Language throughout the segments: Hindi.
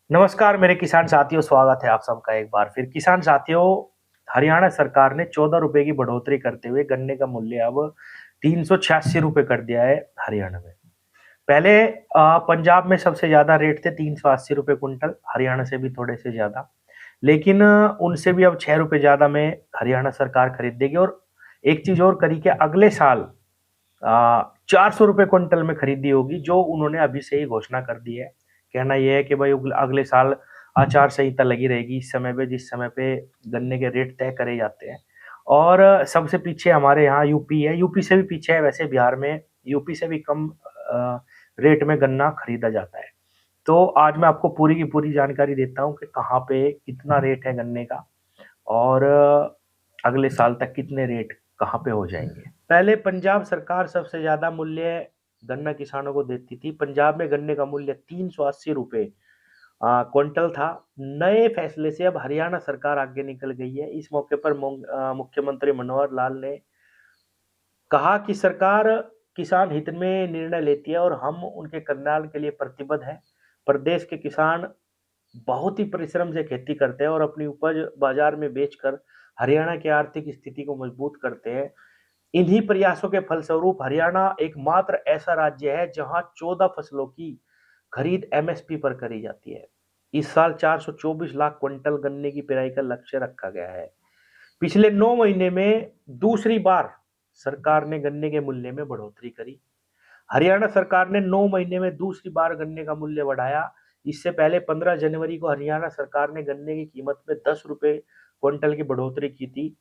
नमस्कार मेरे किसान साथियों, स्वागत है आप सबका एक बार फिर। किसान साथियों, हरियाणा सरकार ने 14 रुपए की बढ़ोतरी करते हुए गन्ने का मूल्य अब 386 रुपए कर दिया है हरियाणा में। पहले पंजाब में सबसे ज़्यादा रेट थे 380 रुपए क्विंटल, हरियाणा से भी थोड़े से ज़्यादा। लेकिन उनसे भी अब 6 रुपए ज़्यादा में हरियाणा सरकार खरीद देगी और एक चीज़ और करी कि अगले साल 400 रुपए क्विंटल में खरीदी होगी, जो उन्होंने अभी से ही घोषणा कर दी है। कहना यह है कि भाई अगले साल आचार संहिता लगी रहेगी इस समय पे, जिस समय पे गन्ने के रेट तय करे जाते हैं। और सबसे पीछे हमारे यहाँ यूपी है, यूपी से भी पीछे है वैसे बिहार में, यूपी से भी कम रेट में गन्ना खरीदा जाता है। तो आज मैं आपको पूरी की पूरी जानकारी देता हूँ कि कहाँ पे कितना रेट है गन्ने का और अगले साल तक कितने रेट कहाँ पे हो जाएंगे। पहले पंजाब सरकार सबसे ज्यादा मूल्य गन्ना किसानों को देती थी। पंजाब में गन्ने का मूल्य 380 रुपए क्विंटल था। नए फैसले से अब हरियाणा सरकार आगे निकल गई है। इस मौके पर मुख्यमंत्री मनोहर लाल ने कहा कि सरकार किसान हित में निर्णय लेती है और हम उनके कल्याण के लिए प्रतिबद्ध हैं। प्रदेश के किसान बहुत ही परिश्रम से खेती करते हैं और अपनी उपज बाजार में बेचकर हरियाणा की आर्थिक स्थिति को मजबूत करते हैं। इन्हीं प्रयासों के फलस्वरूप हरियाणा एकमात्र ऐसा राज्य है जहां 14 फसलों की खरीद एमएसपी पर करी जाती है। इस साल 424 लाख क्विंटल गन्ने की पेराई का लक्ष्य रखा गया है। पिछले 9 महीने में दूसरी बार सरकार ने गन्ने के मूल्य में बढ़ोतरी करी। हरियाणा सरकार ने 9 महीने में दूसरी बार गन्ने का मूल्य बढ़ाया। इससे पहले 15 जनवरी को हरियाणा सरकार ने गन्ने की कीमत में 10 रुपए क्विंटल की बढ़ोतरी की थी।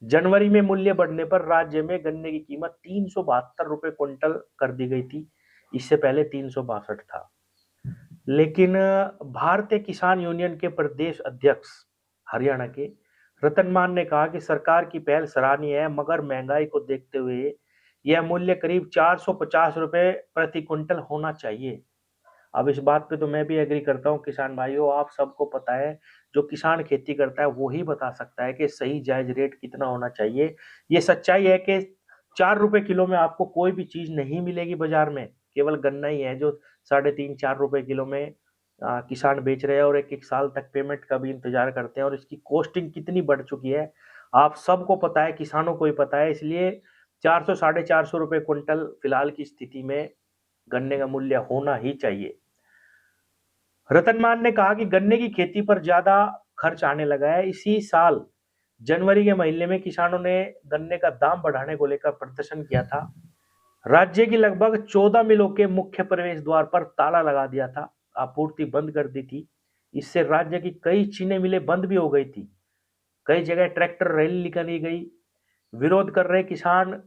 जनवरी में मूल्य बढ़ने पर राज्य में गन्ने की कीमत 372 रुपए क्विंटल कर दी गई थी। इससे पहले 362 था। लेकिन भारतीय किसान यूनियन के प्रदेश अध्यक्ष हरियाणा के रतन मान ने कहा कि सरकार की पहल सराहनीय है, मगर महंगाई को देखते हुए यह मूल्य करीब 450 रुपए प्रति क्विंटल होना चाहिए। अब इस बात पे तो मैं भी एग्री करता हूँ किसान भाइयों, आप सबको पता है, जो किसान खेती करता है वो ही बता सकता है कि सही जायज रेट कितना होना चाहिए। ये सच्चाई है कि 4 रुपए किलो में आपको कोई भी चीज नहीं मिलेगी बाजार में, केवल गन्ना ही है जो 3.5-4 रुपए किलो में किसान बेच रहे हैं और एक एक साल तक पेमेंट का भी इंतजार करते हैं और इसकी कॉस्टिंग कितनी बढ़ चुकी है आप सबको पता है, किसानों को ही पता है। इसलिए 400 450 रुपए क्विंटल फिलहाल की स्थिति में गन्ने का मूल्य होना ही चाहिए। रतन मान ने कहा कि गन्ने की खेती पर ज्यादा खर्च आने लगा है। इसी साल जनवरी के महीने में किसानों ने गन्ने का दाम बढ़ाने को लेकर प्रदर्शन किया था। राज्य की लगभग 14 मिलों के मुख्य प्रवेश द्वार पर ताला लगा दिया था, आपूर्ति बंद कर दी थी। इससे राज्य की कई चीनी मिलें बंद भी हो गई थी। कई जगह ट्रैक्टर रैली निकाली गई। विरोध कर रहे किसान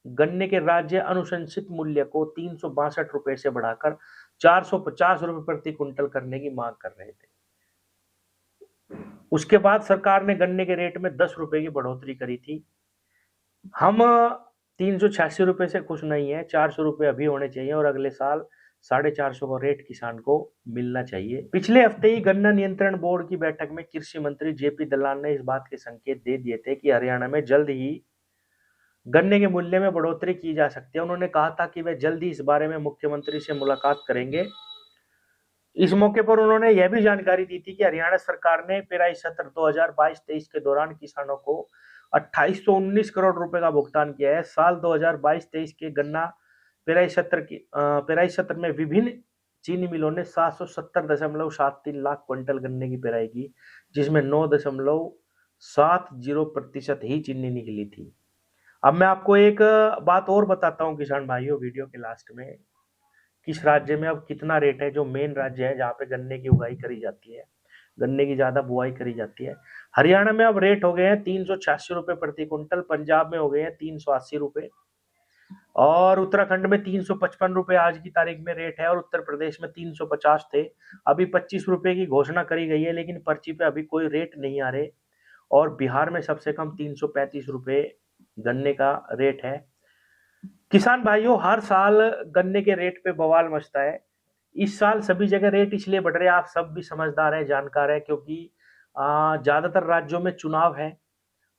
गन्ने के राज्य अनुशंसित मूल्य को 362 रुपए से बढ़ाकर 450 रुपए प्रति क्विंटल करने की मांग कर रहे थे। उसके बाद सरकार ने गन्ने के रेट में 10 रुपए की बढ़ोतरी करी थी। हम 386 रुपए से खुश नहीं है, 400 रुपए अभी होने चाहिए और अगले साल 450 का रेट किसान को मिलना चाहिए। पिछले हफ्ते ही गन्ना नियंत्रण बोर्ड की बैठक में कृषि मंत्री जेपी दलाल ने इस बात के संकेत दे दिए थे कि हरियाणा में जल्द ही गन्ने के मूल्य में बढ़ोतरी की जा सकती है। उन्होंने कहा था कि वे जल्द ही इस बारे में मुख्यमंत्री से मुलाकात करेंगे। इस मौके पर उन्होंने यह भी जानकारी दी थी कि हरियाणा सरकार ने पेराई सत्र 2022-23 के दौरान किसानों को 2819 करोड़ रुपए का भुगतान किया है। साल 2022-23 के गन्ना पेराई सत्र में विभिन्न चीनी मिलों ने 770.73 लाख क्विंटल गन्ने की पेराई की, जिसमें 9.70% ही चीनी निकली थी। अब मैं आपको एक बात और बताता हूँ किसान भाइयों, वीडियो के लास्ट में, किस राज्य में अब कितना रेट है, जो मेन राज्य है जहाँ पे गन्ने की उगाई करी जाती है, गन्ने की ज्यादा बुआई करी जाती है। हरियाणा में अब रेट हो गए हैं 386 रुपए प्रति क्विंटल, पंजाब में हो गए हैं 380 रुपए और उत्तराखंड में 355 रुपए आज की तारीख में रेट है और उत्तर प्रदेश में 350 थे। अभी 25 रुपए की घोषणा करी गई है, लेकिन पर्ची पे अभी कोई रेट नहीं आ रहे। और बिहार में सबसे कम 335 रुपए गन्ने का रेट है। किसान भाइयों, हर साल गन्ने के रेट पे बवाल मचता है। इस साल सभी जगह रेट इसलिए बढ़ रहे हैं, आप सब भी समझदार हैं, जानकार हैं, क्योंकि ज्यादातर राज्यों में चुनाव है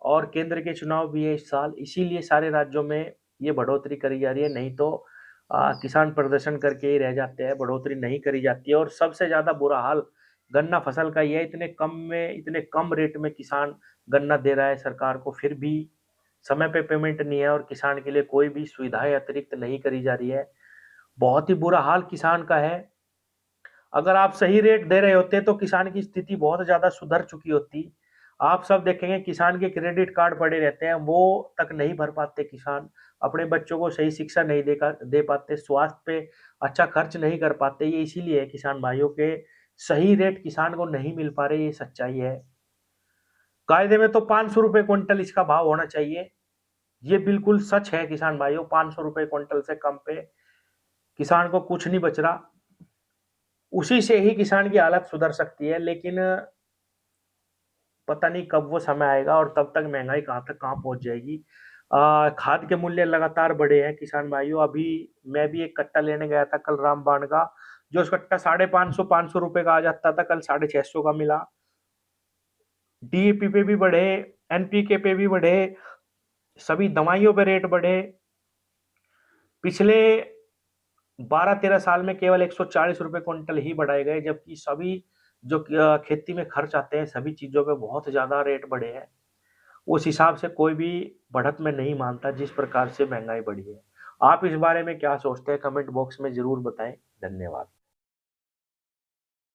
और केंद्र के चुनाव भी है इस साल, इसीलिए सारे राज्यों में ये बढ़ोतरी करी जा रही है। नहीं तो किसान प्रदर्शन करके ही रह जाते हैं, बढ़ोतरी नहीं करी जाती है। और सबसे ज़्यादा बुरा हाल गन्ना फसल का ये है, इतने कम रेट में किसान गन्ना दे रहा है सरकार को, फिर भी समय पे पेमेंट नहीं है और किसान के लिए कोई भी सुविधाएं अतिरिक्त नहीं करी जा रही है। बहुत ही बुरा हाल किसान का है। अगर आप सही रेट दे रहे होते तो किसान की स्थिति बहुत ज्यादा सुधर चुकी होती। आप सब देखेंगे किसान के क्रेडिट कार्ड पड़े रहते हैं, वो तक नहीं भर पाते किसान, अपने बच्चों को सही शिक्षा नहीं दे पाते, स्वास्थ्य पे अच्छा खर्च नहीं कर पाते। ये इसीलिए है किसान भाइयों के सही रेट किसान को नहीं मिल पा रहे, ये सच्चाई है। कायदे में तो 500 रुपए क्विंटल इसका भाव होना चाहिए, ये बिल्कुल सच है किसान भाइयों। 500 रुपए क्विंटल से कम पे किसान को कुछ नहीं बच रहा। उसी से ही किसान की हालत सुधर सकती है, लेकिन पता नहीं कब वो समय आएगा और तब तक महंगाई कहाँ तक कहाँ पहुंच जाएगी। खाद के मूल्य लगातार बढ़े हैं किसान भाइयों। अभी मैं भी एक कट्टा लेने गया था कल रामबाण का, जो उस कट्टा 550 रुपए का आ जाता था, कल 650 का मिला। डीएपी पे भी बढ़े, एनपीके पे भी बढ़े, सभी दवाइयों पे रेट बढ़े। पिछले 12-13 साल में केवल 140 रुपए क्विंटल ही बढ़ाए गए, जबकि सभी जो खेती में खर्च आते हैं सभी चीजों पे बहुत ज्यादा रेट बढ़े हैं। उस हिसाब से कोई भी बढ़त में नहीं मानता जिस प्रकार से महंगाई बढ़ी है। आप इस बारे में क्या सोचते हैं, कमेंट बॉक्स में जरूर बताएं। धन्यवाद।